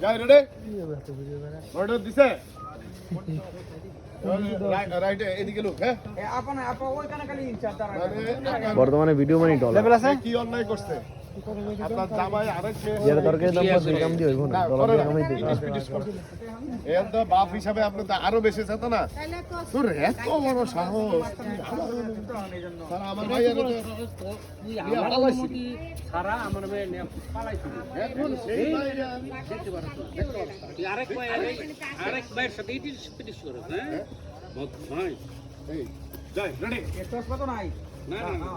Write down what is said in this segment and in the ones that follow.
যাই ready order দিছে right এদিকে লোক হ্যাঁ বর্তমানে ভিডিও মানি ডলার লেভেল আছে কি অন্যায় করছে আপনার জামাই আরেক যেটা তরকারি দাম দুই কাম দিয়ে হইব না ডলার দিয়ে কামাই দিই এর তো বাপ হিসাবে আপনি তো আরো বেশি চেত না তোর এত বড় সাহস সারা আমার ভাই সারা আমার মেয়ে পালাইছিল এখন সেই ভাইরা আরেক ভাইয়ের সাথে ইটিস পিটিস করে হ্যাঁ ভাই এই যাই রেডি এক্সট্রা কত নাই না না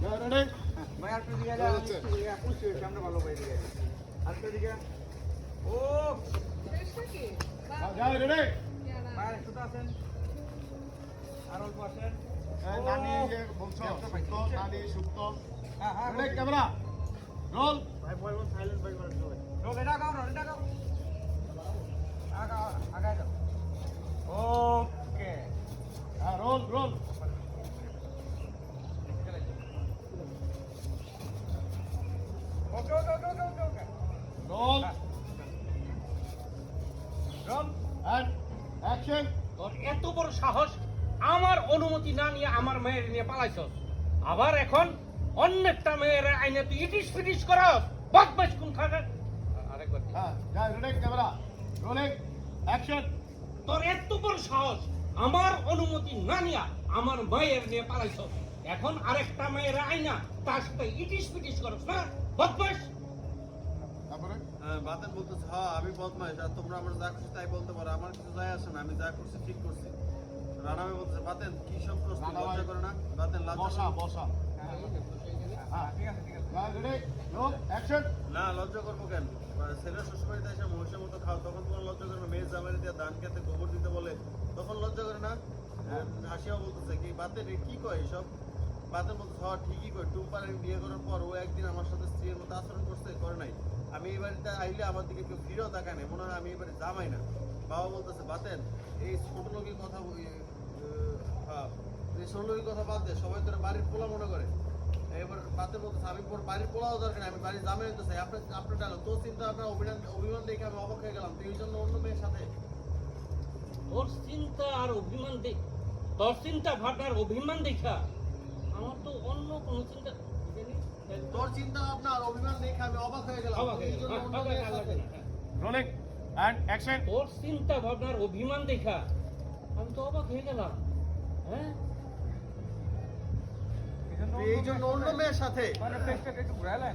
না রেডি ভাই আর দিকে যা খুশি হইছি আমরা ভালো পাই দিকে আর দিকে ও যাই রেডি ভাই একটু আছেন আর অল্প আছেন নানি বলছো সুক্ত নানি সুক্ত হ্যাঁ হ্যাঁ রেডি ক্যামেরা রোল ভাই বয় সাইলেন্ট ভাই করে রোল এটা গাও আগা যাও ওকে হ্যাঁ roll roll okay roll roll and action তোর এত বড় সাহস আমার অনুমতি না নিয়ে আমার মেয়ের নিয়ে পালাইছস আবার এখন অন্যটা মেয়ের আইনে তুই ইটিস পিটিস করস বদমাশ কোন খাগে আরেকবার হ্যাঁ যাই রেডি ক্যামেরা রোলিং অ্যাকশন তোর এত বড় সাহস আমার অনুমতি না নিয়ে আমার মেয়ের নিয়ে পালাইছস এখন আরেকটা মেয়ের আইনা তার সাথে ইটিস পিটিস করস না বদমাশ তারপরে বাতেন বলতেছে হ্যাঁ আমি বদমাইশ আর তোমরা আমার যা খুশি তাই বলতে পারো আমার কিছু যায় আসে না আমি যা করছি ঠিক করছি রানামে বলতেছে বাতেন কি সব প্রশ্ন রানা ভাই। লজ্জা করে না বাতেন বসা বসা হ্যাঁ ঠিক আছে যাই রেডি রোল অ্যাকশন না লজ্জা করবো কেন ছেলের শ্বশুরবাড়িতে এসে মহিষের মতো খাও তখন তোমার লজ্জা করবে মেয়ে জামাই দিয়ে ধান খেতে গোবর দিতে বলে তখন লজ্জা করে না হাসিয়াও বলতেছে কি বাতেন কি কয় এসব বাতেন বলতেছে হ্যাঁ ঠিকই কয় টুম্পার আমি বিয়ে করার পর ও একদিন আমার সাথে স্ত্রীর মতো আচরণ করছে করে নাই আমি এই বাড়িতে আইলে আমার দিকে কেউ ফিরেও তাকায় না মনে হয় আমি এই বাড়ি জামাই না বাবা বলতেছে বাতেন এই ছোট লোকের কথা হ্যাঁ এই ছোট লোকের কথা বাদ দে সবাই তোর বাড়ির পোলা মনে করে এবার বাতেন বলতেছে আমি বাড়ির পোলাও দরকার আমি বাড়ির জামাই হতে চাই আপনার ডায়লগ তোর চিন্তা আপনার অভিমান দেখে আমি অবাক হয়ে গেলাম তুই এই জন্য অন্য মেয়ের সাথে তোর চিন্তা আর অভিমান দেখ তোর চিন্তা ভাবনার অভিমান দেখা আমার তো অন্য কোনো চিন্তা তোর চিন্তা আপনার অভিমান দেখে আমি অবাক হয়ে গেলাম অবাক তুই হয়ে এই জন্য গেলাম। অন্য মেয়ের সাথে রোলিং এন্ড অ্যাকশন তোর চিন্তা ভাবনার অভিমান দেখা আমি তো অবাক হয়ে গেলাম হ্যাঁ তুই এই জন্য অন্য মেয়ের সাথে মানে ফেসটাকে একটু ঘুরাইলেন